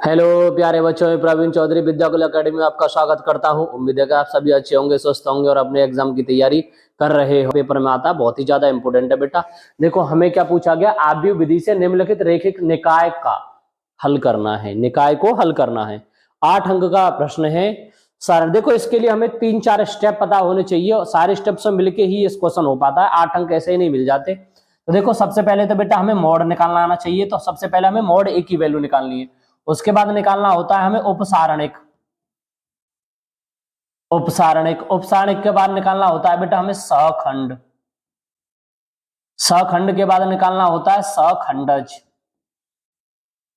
Hello प्यारे बच्चों, मैं प्रवीण चौधरी विद्याकुल एकेडमी में आपका स्वागत करता हूं। उम्मीद है कि आप सभी अच्छे होंगे, स्वस्थ होंगे और अपने एग्जाम की तैयारी कर रहे हो। पेपर में आता है, बहुत ही ज्यादा इंपॉर्टेंट है बेटा। देखो हमें क्या पूछा गया, आव्यूह विधि से निम्नलिखित रैखिक निकाय का हल करना है। निकाय को हल करना है, 8 अंक का प्रश्न है। सर देखो, इसके लिए हमें 3-4 स्टेप पता होने चाहिए और सारे स्टेप से मिलके ही इस क्वेश्चन हो पाता है। 8 अंक ऐसे ही नहीं मिल जाते। तो देखो सबसे पहले तो बेटा हमें मॉड निकालना आना चाहिए। तो सबसे पहले हमें मॉड ए की वैल्यू निकालनी है। उसके बाद निकालना होता है हमें उपसारणिक। उपसारणिक के बाद निकालना होता है बेटा हमें सखंड। सखंड के बाद निकालना होता है सखंडज।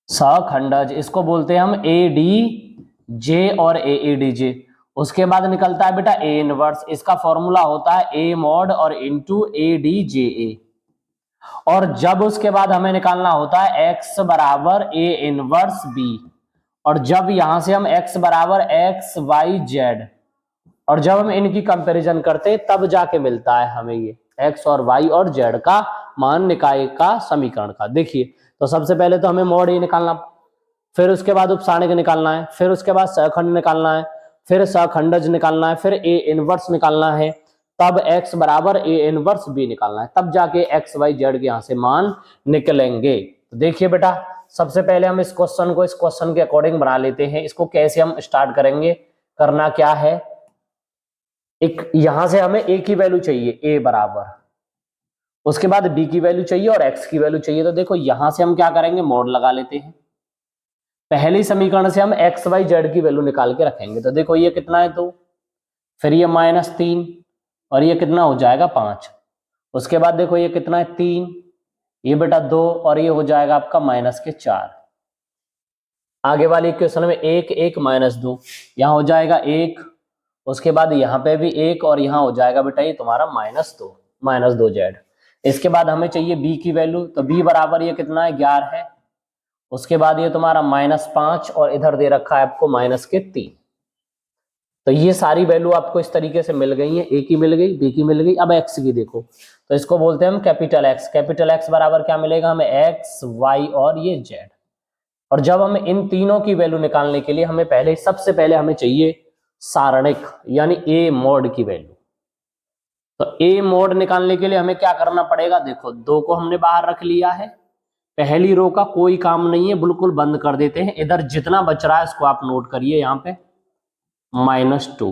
सखंडज इसको बोलते हैं हम ए डी जे और ए डी जे। उसके बाद निकलता है बेटा ए इनवर्स। इसका फॉर्मूला होता है ए मॉड और इंटू ए डी जे ए। और जब उसके बाद हमें निकालना होता है x बराबर ए इनवर्स बी। और जब यहां से हम x बराबर एक्स वाई जेड, और जब हम इनकी कंपैरिजन करते तब जाके मिलता है हमें ये x और y और z का मान निकाय का समीकरण का। देखिए तो सबसे पहले तो हमें मॉड ए निकालना, फिर उसके बाद उपसारणिक निकालना है, फिर उसके बाद सहखंड निकालना है, फिर सहखंडज निकालना है, फिर ए इनवर्स निकालना है, तब x बराबर ए इनवर्स बी निकालना है, तब जाके x y z के यहां से मान निकलेंगे। तो देखिए बेटा, सबसे पहले हम इस क्वेश्चन के अकॉर्डिंग बना लेते हैं। इसको कैसे हम स्टार्ट करेंगे, करना क्या है, एक यहां से हमें a की वैल्यू चाहिए, a बराबर, उसके बाद b की वैल्यू चाहिए और x की वैल्यू चाहिए। तो देखो यहां से हम क्या करेंगे, मोड लगा लेते हैं। पहले समीकरण से हम एक्स वाई जेड की वैल्यू निकाल के रखेंगे। तो देखो ये कितना है 2, फिर ये -3 और ये कितना हो जाएगा 5। उसके बाद देखो ये कितना है 3, ये बेटा 2 और ये हो जाएगा आपका -4। आगे वाले इक्वेशन में 1 1 -2, यहाँ हो जाएगा 1। उसके बाद यहाँ पे भी 1 और यहाँ हो जाएगा बेटा ये तुम्हारा -2 जेड। इसके बाद हमें चाहिए b की वैल्यू। तो b बराबर ये कितना है 11 है। उसके बाद ये तुम्हारा -5 और इधर दे रखा है आपको -3। तो ये सारी वैल्यू आपको इस तरीके से मिल गई है, ए की मिल गई, बी की मिल गई। अब एक्स की देखो, तो इसको बोलते हैं हम कैपिटल एक्स। कैपिटल एक्स बराबर क्या मिलेगा हमें, एक्स वाई और ये जेड। और जब हम इन तीनों की वैल्यू निकालने के लिए हमें सबसे पहले हमें चाहिए सारणिक यानी ए मॉड की वैल्यू। तो ए मॉड निकालने के लिए हमें क्या करना पड़ेगा, देखो 2 को हमने बाहर रख लिया है। पहली रो का कोई काम नहीं है, बिल्कुल बंद कर देते हैं। इधर जितना बच रहा है इसको आप नोट करिए, यहाँ पे -2।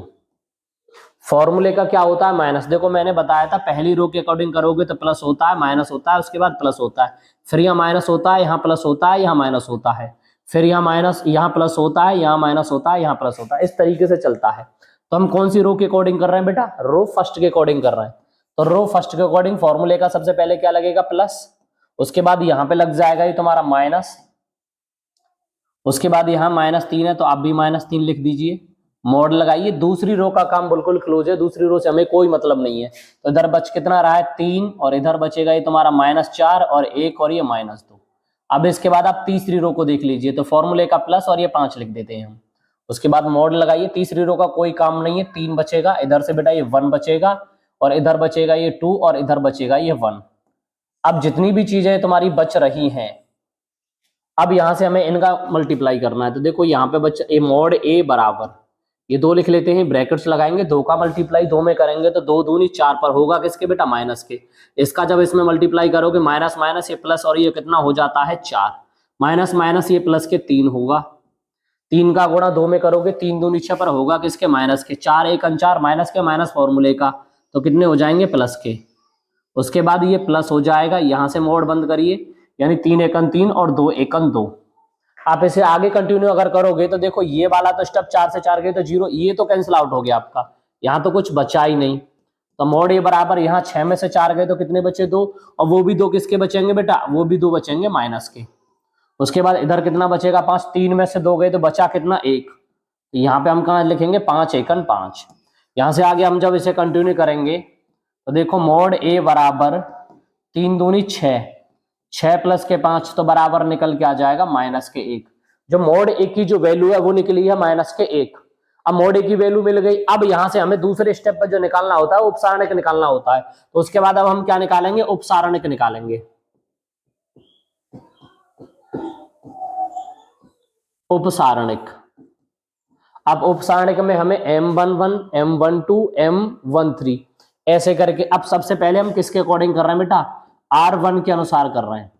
फॉर्मूले का क्या होता है माइनस। देखो मैंने बताया था पहली रो के अकॉर्डिंग करोगे तो प्लस होता है, माइनस होता है, उसके बाद प्लस होता है, फिर यहाँ माइनस होता है, यहाँ प्लस होता है, यहाँ माइनस होता है, फिर यहाँ माइनस, यहाँ प्लस होता है, यहाँ माइनस होता है, यहाँ प्लस होता है। इस तरीके से चलता है। तो हम कौन सी रो के अकॉर्डिंग कर रहे हैं बेटा, रो फर्स्ट के अकॉर्डिंग कर रहे हैं। तो रो फर्स्ट के अकॉर्डिंग फॉर्मूले का सबसे पहले क्या लगेगा, प्लस। उसके बाद यहाँ पे लग जाएगा ये तुम्हारा माइनस। उसके बाद यहाँ -3 है तो आप भी -3 लिख दीजिए, मॉड लगाइए। दूसरी रो का काम बिल्कुल क्लोज है, दूसरी रो से हमें कोई मतलब नहीं है। तो इधर बच कितना रहा है 3 और इधर बचेगा ये तुम्हारा -4 और 1 और ये -2। अब इसके बाद आप तीसरी रो को देख लीजिए, तो फॉर्मूले का प्लस और ये 5 लिख देते हैं हम। उसके बाद मॉड लगाइए, तीसरी रो का कोई काम नहीं है, 3 बचेगा, इधर से बेटा ये 1 बचेगा और इधर बचेगा ये 2 और इधर बचेगा ये 1। अब जितनी भी चीजें तुम्हारी बच रही हैं, अब यहां से हमें इनका मल्टीप्लाई करना है। तो देखो यहाँ पे बच्चा ए मॉड ए बराबर, ये 2 लिख लेते हैं, ब्रैकेट्स लगाएंगे, 2 का मल्टीप्लाई 2 में करेंगे तो 2 दूनी 4 पर होगा किसके बेटा, माइनस के। इसका जब इसमें मल्टीप्लाई करोगे माइनस माइनस ये प्लस और ये कितना हो जाता है 4, माइनस माइनस ये प्लस के 3 होगा, 3 का गुणा 2 में करोगे 3 दूनी 6 पर होगा किसके, माइनस के। 4 1 4 माइनस के, माइनस फॉर्मूले का, तो कितने हो जाएंगे प्लस के। उसके बाद ये प्लस हो जाएगा, यहां से मोड बंद करिए, यानी 3 1 3 और 2 1 2। आप इसे आगे कंटिन्यू अगर करोगे तो देखो ये वाला तो स्टेप 4 से 4 गए तो 0, ये तो कैंसिल आउट हो गया आपका, यहाँ तो कुछ बचा ही नहीं। तो मोड ए बराबर, यहाँ 6 में से 4 गए तो कितने बचे 2, और वो भी 2 किसके बचेंगे बेटा, वो भी 2 बचेंगे माइनस के। उसके बाद इधर कितना बचेगा 5, 3 में से 2 गए तो बचा कितना 1। तो यहाँ पे हम कहाँ लिखेंगे 5 1 5। यहाँ से आगे हम जब इसे कंटिन्यू करेंगे तो देखो मोड ए बराबर 3 दूनी 6, 6 प्लस के 5 तो बराबर निकल के आ जाएगा -1। जो मोड ए की जो वैल्यू है वो निकली है -1। अब मोड ए की वैल्यू मिल गई। अब यहां से हमें दूसरे स्टेप पर जो निकालना होता है उपसारणिक निकालना होता है। तो उसके बाद अब हम क्या निकालेंगे, उपसारणिक निकालेंगे। उपसारणिक। अब उपसारणिक में हमें M11, M12, M13 ऐसे करके, अब सबसे पहले हम किसके अकॉर्डिंग कर रहे हैं बेटा, R1 के अनुसार कर रहे हैं,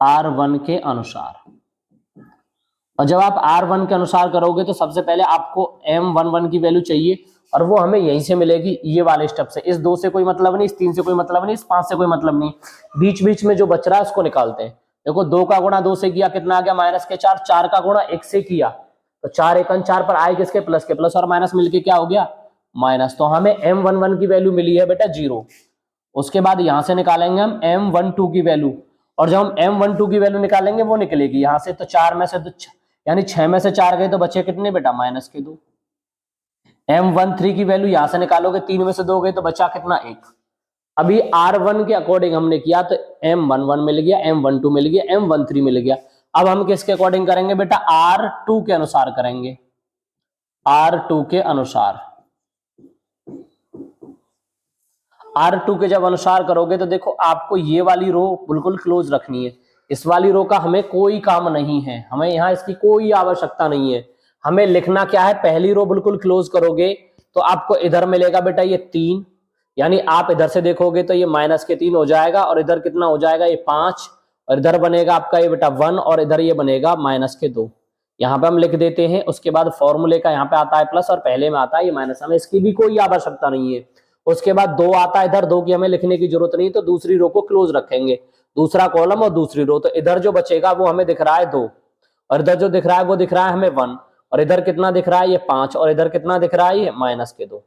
R1 के अनुसार। और जब आप R1 के अनुसार करोगे तो सबसे पहले आपको M11 की वैल्यू चाहिए, और वो हमें यहीं से मिलेगी, ये वाले स्टेप से। इस 2 से कोई मतलब नहीं, इस 3 से कोई मतलब नहीं, इस 5 से कोई मतलब नहीं, बीच बीच में जो बच रहा है उसको निकालते हैं। देखो 2 का गुणा 2 से किया कितना आ गया, -4। 4 का गुणा 1 से किया तो 4 एकन 4 पर आए किसके, प्लस के। प्लस और माइनस मिलके क्या हो गया, माइनस। तो हमें M11 की वैल्यू मिली है बेटा 0। उसके बाद यहां से निकालेंगे हम M12 की वैल्यू, और जब हम M12 की वैल्यू निकालेंगे वो निकलेगी यहां से, तो 4 में से यानी 6 में से 4 गए तो बचे कितने बेटा, -2। M13 की वैल्यू यहां से निकालोगे, 3 में से 2 गए तो बचा कितना, 1। अभी R1 के अकॉर्डिंग हमने किया तो M11 मिल गया, M12 मिल गया, M13 मिल गया। अब हम किसके अकॉर्डिंग करेंगे बेटा, R2 के अनुसार करेंगे, R2 के अनुसार। R2 के जब अनुसार करोगे तो देखो आपको ये वाली रो बिल्कुल क्लोज रखनी है, इस वाली रो का हमें कोई काम नहीं है, हमें यहाँ इसकी कोई आवश्यकता नहीं है। हमें लिखना क्या है, पहली रो बिल्कुल क्लोज करोगे तो आपको इधर मिलेगा बेटा ये 3, यानी आप इधर से देखोगे तो ये -3 हो जाएगा, और इधर कितना हो जाएगा, ये 5, और इधर बनेगा आपका ये बेटा 1, और इधर ये बनेगा -2। यहाँ पे हम लिख देते हैं। उसके बाद फॉर्मूले का यहाँ पे आता है प्लस, और पहले में आता है ये माइनस, हमें इसकी भी कोई आवश्यकता नहीं है। उसके बाद 2 आता है इधर, 2 की हमें लिखने की जरूरत नहीं, तो दूसरी रो को क्लोज रखेंगे, दूसरा कॉलम और दूसरी रो। तो इधर जो बचेगा वो हमें दिख रहा है 2, और इधर जो दिख रहा है वो दिख रहा है हमें 1, और इधर कितना दिख रहा है ये 5, और इधर कितना दिख रहा है ये -2।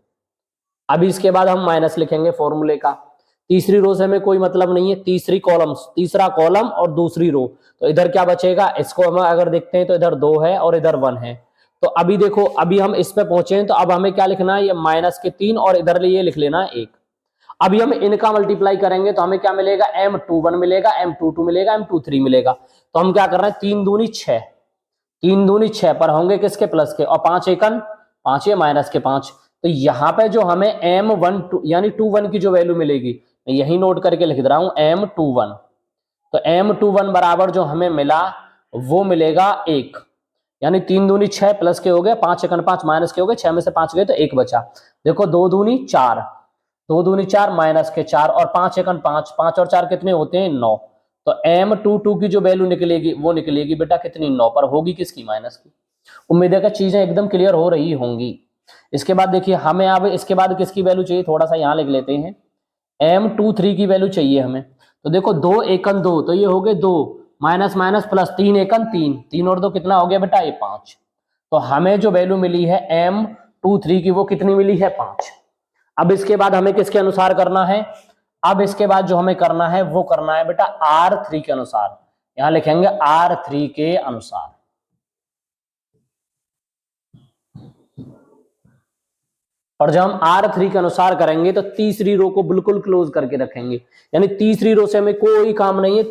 अभी इसके बाद हम माइनस लिखेंगे फॉर्मूले का। तीसरी रो से हमें कोई मतलब नहीं है, तीसरी कॉलम, तीसरा कॉलम और दूसरी रो, तो इधर क्या बचेगा, इसको हम अगर देखते हैं तो इधर 2 है और इधर 1 है। तो अभी देखो, अभी हम इस पे पहुंचे हैं, तो अब हमें क्या लिखना है, ये -3, और इधर ये लिख लेना 1। अभी हम इनका मल्टीप्लाई करेंगे तो हमें क्या मिलेगा, M21 मिलेगा, M22 मिलेगा, M23 मिलेगा। तो हम क्या कर रहे हैं, 3 दूनी 6, 3 दूनी 6 पर होंगे किसके, प्लस के, और 5 एकन 5, ये -5। तो यहाँ पे जो हमें M12 यानी 21 की जो वैल्यू मिलेगी, मैं यही नोट करके लिख रहा हूं M21। तो M21 बराबर जो हमें मिला वो मिलेगा 1, यानी 3 दूनी 6 प्लस के हो गए, 5 एकन 5 माइनस के हो गए, 6 में से 5 गए तो 1 बचा। देखो 2 दूनी 4, 2 दूनी 4 -4, और 5 एकन 5, 5 और 4 कितने होते हैं, 9। तो M22 की जो वैल्यू निकलेगी वो निकलेगी बेटा कितनी, 9 पर होगी किसकी, माइनस की। उम्मीद है कि चीजें एकदम क्लियर हो रही होंगी। इसके बाद देखिए हमें अब इसके बाद किसकी वैल्यू चाहिए, थोड़ा सा यहां लिख लेते हैं, M23 की वैल्यू चाहिए हमें। तो देखो 2 एकन 2, तो ये हो गए 2, माइनस माइनस प्लस, 3 एकन 3, 3 और 2 कितना हो गया बेटा, ये 5। तो हमें जो वैल्यू मिली है M23 की वो कितनी मिली है, 5। अब इसके बाद हमें किसके अनुसार करना है, अब इसके बाद जो हमें करना है वो करना है बेटा R3 के अनुसार। यहां लिखेंगे R3 के अनुसार। और जब हम R3 के अनुसार करेंगे तो तीसरी रो को बिल्कुल क्लोज करके रखेंगे, यानी तीसरी रो से हमें कोई काम नहीं है।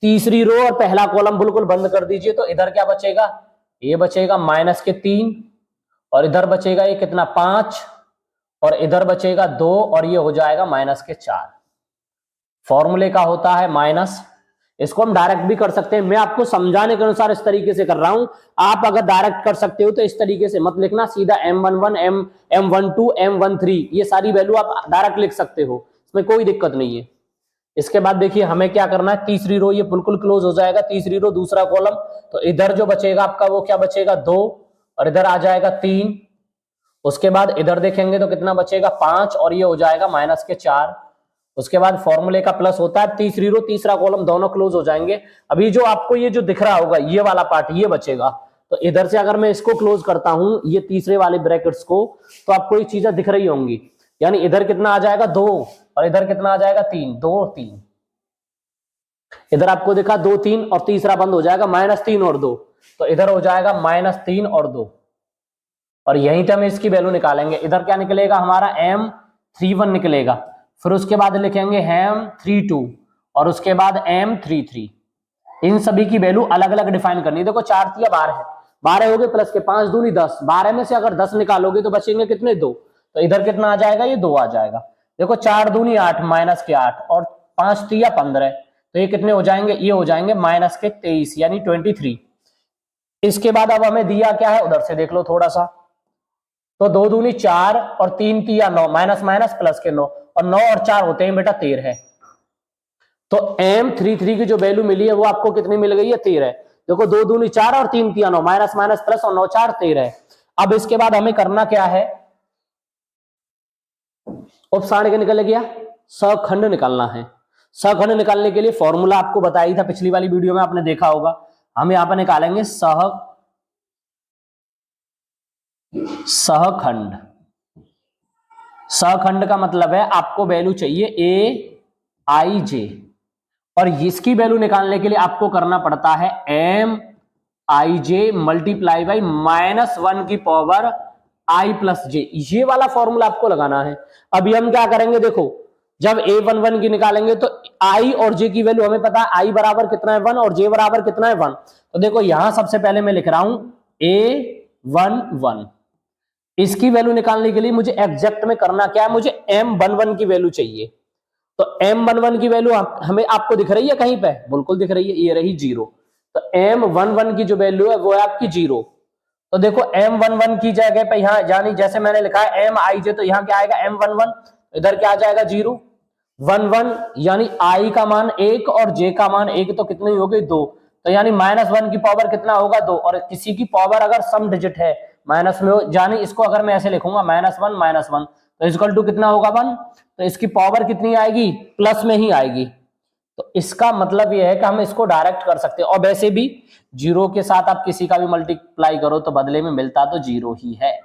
तीसरी रो और पहला कॉलम बिल्कुल बंद कर दीजिए, तो इधर क्या बचेगा, ये बचेगा -3, और इधर बचेगा ये कितना, 5, और इधर बचेगा 2, और ये हो जाएगा -4। फॉर्मूले का होता है माइनस। इसको हम डायरेक्ट भी कर सकते हैं, मैं आपको समझाने के अनुसार इस तरीके से कर रहा हूं। आप अगर डायरेक्ट कर सकते हो तो इस तरीके से मत लिखना, सीधा M11, M12, M13 ये सारी वैल्यू आप डायरेक्ट लिख सकते हो, इसमें कोई दिक्कत नहीं है। इसके बाद देखिए हमें क्या करना है, तीसरी रो ये बिल्कुल क्लोज हो जाएगा, तीसरी रो दूसरा कॉलम, तो इधर जो बचेगा आपका वो क्या बचेगा, 2, और इधर आ जाएगा 3। उसके बाद इधर देखेंगे तो कितना बचेगा, 5, और ये हो जाएगा -4। उसके बाद फॉर्मूले का प्लस होता है, तीसरी रो तीसरा कॉलम दोनों क्लोज हो जाएंगे। अभी जो आपको ये जो दिख रहा होगा ये वाला पार्ट ये बचेगा, तो इधर से अगर मैं इसको क्लोज करता हूं ये तीसरे वाले ब्रैकेट्स को, तो आपको ये चीजें दिख रही होंगी, यानी इधर कितना आ जाएगा 2, और इधर कितना आ जाएगा 3, 2 3। इधर आपको दिखा 2 3, और तीसरा बंद हो जाएगा -3 और 2, तो इधर हो जाएगा -3 और 2, और यहीं पे हम इसकी वैल्यू निकालेंगे। इधर क्या निकलेगा हमारा, M31 निकलेगा। फिर उसके बाद लिखेंगे M32, और उसके बाद M33। इन सभी की वैल्यू अलग अलग डिफाइन करनी है। देखो 4 3 12 है, 12 हो गए प्लस के 5 दूनी 10, 12 में से अगर 10 निकालोगे तो बचेंगे कितने, 2, तो इधर कितना आ जाएगा, ये 2 आ जाएगा। देखो 4 दूनी 8 -8, और 5 3 15, तो ये कितने हो जाएंगे, ये हो जाएंगे -23 यानी 23। इसके बाद अब हमें दिया क्या है, उधर से देख लो थोड़ा सा। तो 2 दूनी 4 और 3 तिया 9, माइनस माइनस प्लस के 9, और 9 और 4 होते हैं बेटा 13 है। तो M33 की जो वैल्यू मिली है वो आपको कितनी मिल गई है, 13। देखो 2 दूनी 4 और 3 तिया 9, माइनस माइनस प्लस और 9 4 13। अब इसके बाद हमें करना क्या है, उपसारण के निकल गया, सखंड निकालना है। सखंड निकालने के लिए फॉर्मूला आपको बताया था पिछली वाली वीडियो में, आपने देखा होगा। हम यहां पर निकालेंगे सहखंड। सहखंड का मतलब है आपको वैल्यू चाहिए ए आई जे, और इसकी वैल्यू निकालने के लिए आपको करना पड़ता है M I J multiply by -1 की पावर आई प्लस जे। ये वाला फॉर्मूला आपको लगाना है। अभी हम क्या करेंगे, देखो जब A11 की निकालेंगे तो I और J की वैल्यू हमें पता है, I बराबर कितना है 1 और J बराबर कितना है 1। तो देखो यहां सबसे पहले मैं लिख रहा हूं A11। इसकी वैल्यू निकालने के लिए मुझे एग्जैक्ट में करना क्या है, मुझे M11 की वैल्यू चाहिए। तो M11 की वैल्यू हमें आपको दिख रही है कहीं पे, बिल्कुल दिख रही है, ये रही 0। तो M11 की जो वैल्यू है वो है आपकी 0। तो देखो M11 की जगह पे यहां यानी जैसे मैंने लिखा है MIJ, तो यहां क्या आएगा M11, इधर क्या आ जाएगा 0 1 1, यानी I का मान 1 और J का मान 1, तो कितनी हो गई 2। तो यानी -1 की पावर कितना होगा 2, और किसी की पावर अगर सम डिजिट है माइनस में हो, यानी इसको अगर मैं ऐसे लिखूंगा -1 तो इक्वल टू कितना होगा 1, तो इसकी पावर कितनी आएगी, प्लस में ही आएगी। तो इसका मतलब यह है कि हम इसको डायरेक्ट कर सकते हैं, और वैसे भी 0 के साथ आप किसी का भी मल्टीप्लाई करो तो बदले में मिलता तो 0 ही है।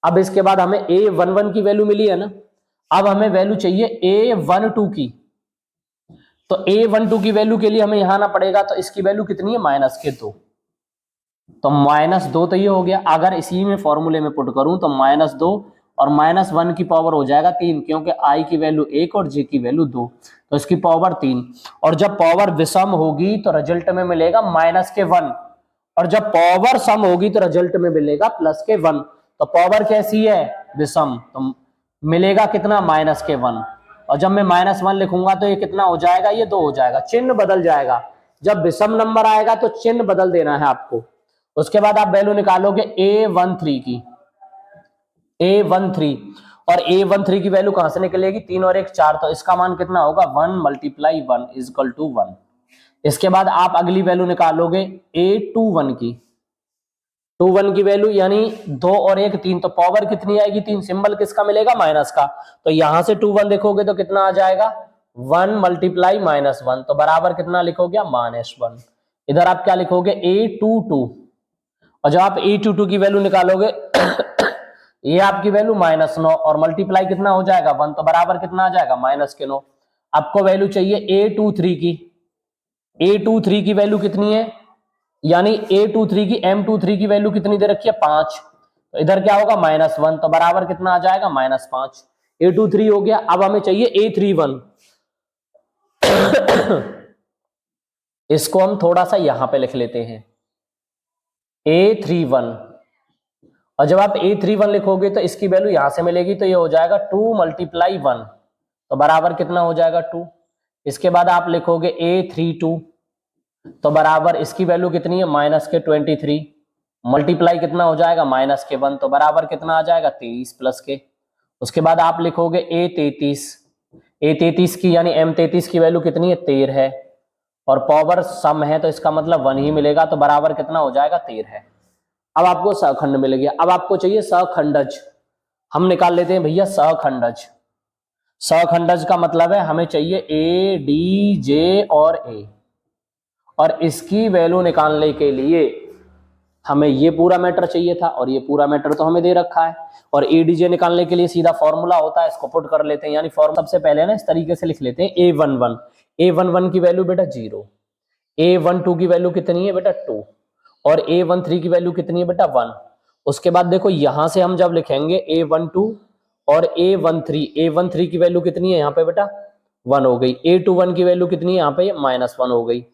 अब इसके बाद हमें A11 की वैल्यू मिली है ना, अब हमें वैल्यू चाहिए A12 की। तो A12 की वैल्यू के लिए हमें यहां आना पड़ेगा, तो इसकी वैल्यू कितनी है -2। तो -2 तो ये हो गया, अगर इसी में फॉर्मूले में पुट करूं तो -2 और -1 की पावर हो जाएगा 3, क्योंकि I की वैल्यू 1 और J की वैल्यू 2, तो इसकी पावर 3। और जब पावर विषम होगी तो रिजल्ट में मिलेगा -1, और जब पावर सम होगी तो रिजल्ट में मिलेगा +1। तो पावर कैसी है, विषम, तो मिलेगा कितना, -1। और जब मैं -1 लिखूंगा तो ये कितना हो जाएगा, ये 2 हो जाएगा, चिन्ह बदल जाएगा। जब विषम नंबर आएगा तो चिन्ह बदल देना है आपको। उसके बाद आप वैल्यू निकालोगे A13 की, A13, और A13 की वैल्यू कहां से निकलेगी, 3 और 1 4, तो इसका मान कितना होगा 1 × 1 = 1। इसके बाद आप अगली वैल्यू निकालोगे A21 की, 21 की वैल्यू यानी 2 और 1 3, तो पावर कितनी आएगी 3, सिंबल किसका मिलेगा, माइनस का। तो यहां से 21 देखोगे तो कितना आ जाएगा 1 × -1, तो बराबर कितना लिखोगे -1। इधर आप क्या लिखोगे A22, और जब आप A22 की वैल्यू निकालोगे ये आपकी वैल्यू -9, और मल्टीप्लाई कितना हो जाएगा 1, तो बराबर कितना आ जाएगा -9। आपको वैल्यू चाहिए A23 की। A23 की वैल्यू कितनी है, यानी A23 की M23 की वैल्यू कितनी दे रखी है 5, तो इधर क्या होगा -1, तो बराबर कितना आ जाएगा -5। A23 हो गया। अब हमें चाहिए A31। इसको हम थोड़ा सा यहां पे लिख लेते हैं A31, और जब आप A31 लिखोगे तो इसकी वैल्यू यहां से मिलेगी, तो ये हो जाएगा 2 × 1, तो बराबर कितना हो जाएगा 2। इसके बाद आप लिखोगे A32, तो बराबर इसकी वैल्यू कितनी है -23, मल्टीप्लाई कितना हो जाएगा -1, तो बराबर कितना आ जाएगा 23 प्लस के। उसके बाद आप लिखोगे A33 की, यानी M33 की वैल्यू कितनी है 13 है, और पावर सम है तो इसका मतलब 1 ही मिलेगा, तो बराबर कितना हो जाएगा 13 है। अब आपको सहखंड मिल गया। अब आपको चाहिए सहखंडज। हम निकाल लेते हैं भैया सहखंडज। सहखंडज का मतलब है हमें चाहिए A D J और A, और इसकी वैल्यू निकालने के लिए हमें ये पूरा मैटर चाहिए था, और ये पूरा मैटर तो हमें दे रखा है। और ADJ निकालने के लिए सीधा फॉर्मूला होता है, इसको पुट कर लेते हैं, यानी फॉर्मूला सबसे पहले ना इस तरीके से लिख लेते हैं A11 की वैल्यू बेटा 0, A12 की वैल्यू कितनी है बेटा 2, और A13 की वैल्यू कितनी है बेटा 1। उसके बाद देखो यहां से हम जब लिखेंगे A12 और A13 की वैल्यू कितनी है यहाँ पे बेटा 1 हो गई, A21 की वैल्यू कितनी है यहाँ पे -1 हो गई।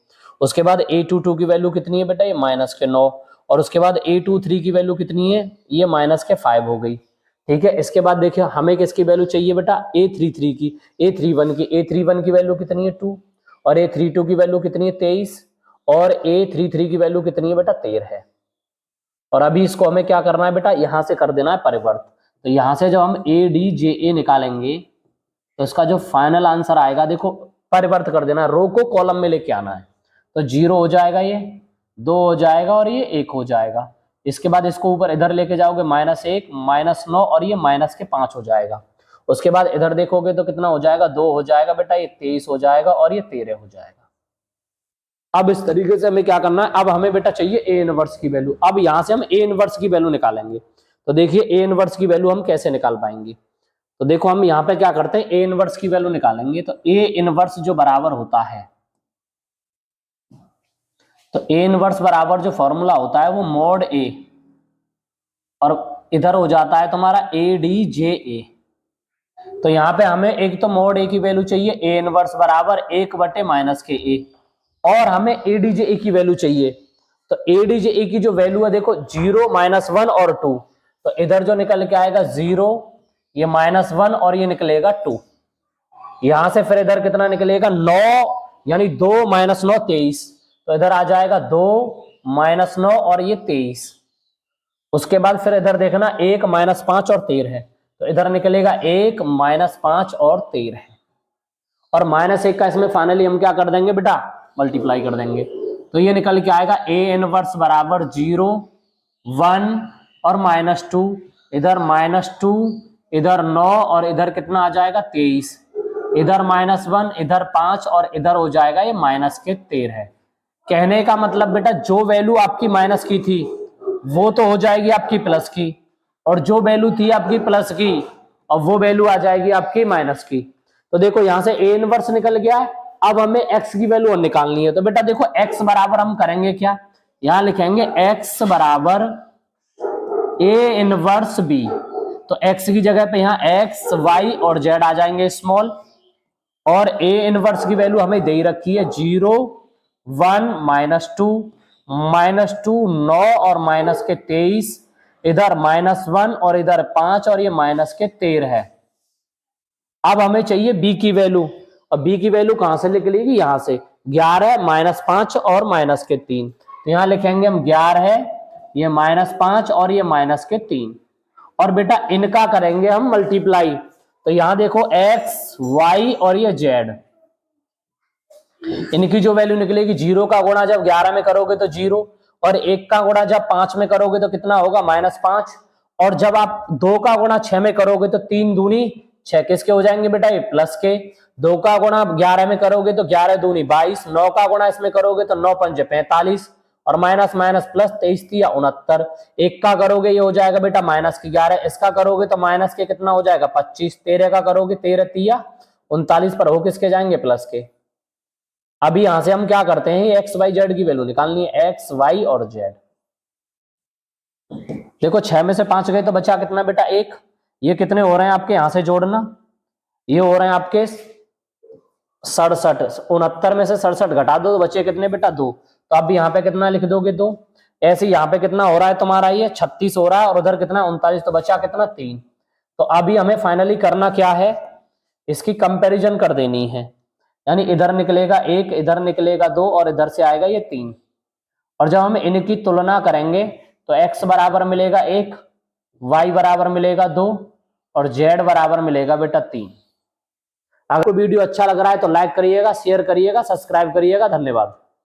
उसके बाद A22 की वैल्यू कितनी है बेटा ये -9, और उसके बाद A23 की वैल्यू कितनी है ये -5 हो गई। ठीक है, इसके बाद देखिए हमें किसकी वैल्यू चाहिए बेटा A33 की, A31 की वैल्यू कितनी है 2, और A32 की वैल्यू कितनी है 23, और A33 की वैल्यू कितनी है बेटा 13 है। और अभी इसको हमें क्या करना है बेटा, यहां से कर देना है परिवर्त। तो यहां से जब हम ADJA निकालेंगे तो इसका जो फाइनल आंसर आएगा, देखो परिवर्त कर देना, रो को कॉलम में लेके आना है। तो 0 हो जाएगा, ये 2 हो जाएगा और ये 1 हो जाएगा। इसके बाद इसको ऊपर इधर लेके जाओगे, -1 -9 और ये -5 हो जाएगा। उसके बाद इधर देखोगे तो कितना हो जाएगा, 2 हो जाएगा बेटा, ये 23 हो जाएगा और ये 13 हो जाएगा। अब इस तरीके से हमें क्या करना है, अब हमें बेटा चाहिए A इनवर्स की वैल्यू। अब यहां से हम A इनवर्स की वैल्यू निकालेंगे। तो देखिए A इनवर्स की वैल्यू हम कैसे निकाल पाएंगे। तो देखो हम यहाँ पे क्या करते हैं, A इनवर्स की वैल्यू निकालेंगे। तो A इनवर्स जो बराबर होता है, तो A इनवर्स बराबर जो फॉर्मूला होता है वो mod A, और इधर हो जाता है तुम्हारा ADJA। तो यहाँ पे हमें एक तो mod A की वैल्यू चाहिए, A इनवर्स बराबर 1/-KA, और हमें ADJA की वैल्यू चाहिए। तो ADJA की जो वैल्यू है देखो 0, -1 और 2। तो इधर जो निकल के आएगा 0, ये -1 और ये निकलेगा 2। यहां से फिर इधर कितना निकलेगा, 9, यानी 2 - 9 23। तो इधर आ जाएगा 2 - 9 और ये 23। उसके बाद फिर इधर देखना 1 - 5 और 13 है। तो इधर निकलेगा 1 - 5 और 13 है, और -1 का इसमें फाइनली हम क्या कर देंगे बेटा, मल्टीप्लाई कर देंगे। तो ये निकल के आएगा A इनवर्स बराबर 0, 1 और -2, इधर -2, इधर 9 और इधर कितना आ जाएगा 23, इधर -1, इधर 5 और इधर हो जाएगा ये -13। कहने का मतलब बेटा, जो वैल्यू आपकी माइनस की थी वो तो हो जाएगी आपकी प्लस की, और जो वैल्यू थी आपकी प्लस की, अब वो वैल्यू आ जाएगी आपकी माइनस की। तो देखो यहां से A इनवर्स निकल गया है। अब हमें x की वैल्यू निकालनी है। तो बेटा देखो x बराबर हम करेंगे क्या, यहां लिखेंगे x बराबर A इनवर्स B। तो x की जगह पे यहां x, y और z आ जाएंगे स्मॉल, और A इनवर्स की वैल्यू हमें दे ही रखी है 0, 1 -2, -2 9 और -23, इधर -1 और इधर 5 और ये -13 है। अब हमें चाहिए B की वैल्यू, और B की वैल्यू कहां से निकलेगी, यहां से 11 -5 और -3। तो यहां लिखेंगे हम 11, ये -5 और ये -3, और बेटा इनका करेंगे हम मल्टीप्लाई। तो यहां देखो x, y और ये z, इनकी जो वैल्यू निकलेगी, 0 का गुणा जब 11 में करोगे तो 0, और 1 का गुणा जब 5 में करोगे तो कितना होगा, -5, और जब आप 2 का गुणा 6 में करोगे तो 3 दूनी 6, किसके हो जाएंगे बेटा, ये प्लस के। 2 का गुणा 11 में करोगे तो 11 दूनी 22, 9 का गुणा इसमें करोगे तो 9 पंजे 45, और माइनस माइनस प्लस 23 या 69। 1 का करोगे ये हो जाएगा बेटा -11, इसका करोगे तो माइनस के कितना हो जाएगा 25, 13 का करोगे 13 या 39, पर हो किसके जाएंगे, प्लस के। अभी यहां से हम क्या करते हैं, एक्स वाई जेड की वैल्यू निकालनी है, एक्स वाई और जेड। देखो 6 में से 5 गए तो बचा कितना बेटा, 1। ये कितने हो रहे हैं आपके, यहां से जोड़ना, ये हो रहे हैं आपके 67। 69 में से 67 घटा दो तो बचे कितने बेटा, 2। तो अब यहाँ पे कितना लिख दोगे, 2। ऐसे यहाँ पे कितना हो रहा है तुम्हारा, ये 36 हो रहा है, और उधर कितना 39, तो बचा कितना 3। तो अभी हमें फाइनली करना क्या है, इसकी कंपैरिजन कर देनी है, यानी इधर निकलेगा 1, इधर निकलेगा 2, और इधर से आएगा ये 3। और जब हम इनकी तुलना करेंगे तो x बराबर मिलेगा 1, y बराबर मिलेगा 2, और z बराबर मिलेगा बेटा 3। अगर वीडियो अच्छा लग रहा है तो लाइक करिएगा, शेयर करिएगा, सब्सक्राइब करिएगा। धन्यवाद।